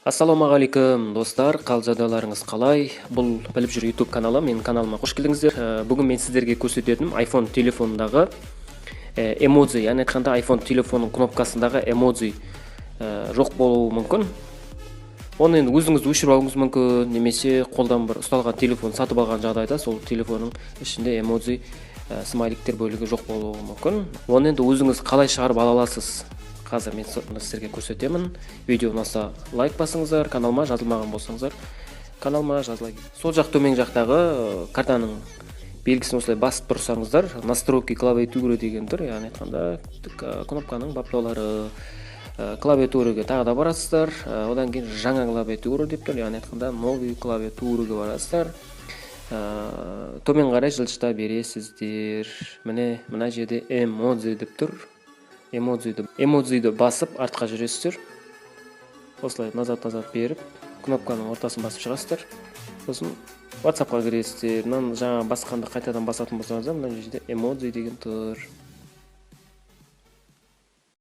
Ассалаумағалейкум достар, қал жадаларыңыз қалай? Бұл біліп жүр YouTube каналы, менің каналыма қош келдіңіздер. Бүгін мен сіздерге көрсететінім iPhone телефонындағы эмоджи, яғни айтқанда iPhone телефонның кнопкасындағы эмоджи жоқ болуы мүмкін. Оны енді өзіңіз өшіріп алуыңыз мүмкін, немесе қолдан бір ұсталған телефон сатып алған жағдайда сол телефонның ішінде эмоджи смайликтер бөлігі жоқ болуы мүмкін. Оны енді өзіңіз қалай шығарып ала аласыз? Қазір мен сіздерге көрсетемін. Видео ұнаса лайк басыңыздар, каналыма жазылмаған болсаңыздар, каналыма жазылайын. Сол жақ төмен жақтағы картаның белгісін осылай басып тұрсаңыздар, настройки клавиатуры деген тұр, яғни айтқанда кнопканың баптаулары, клавиатураға тағы да барасыздар. Одан кейін жаңа клавиатура деп тұр, яғни айтқанда новый клавиатураға барасыздар. Төмен қарай жылжыта бересіздер. Мына жерде эмоджи деп тұр. Эмоджиді басып артқа жүресіздер. Осылай назад беріп, кнопканың ортасын басып шығасыздар. Сосын WhatsApp-қа кіресіздер. Жаңа басқанды қайтадан басатын болсаңыздар, мына жерде эмоджи деген тұр.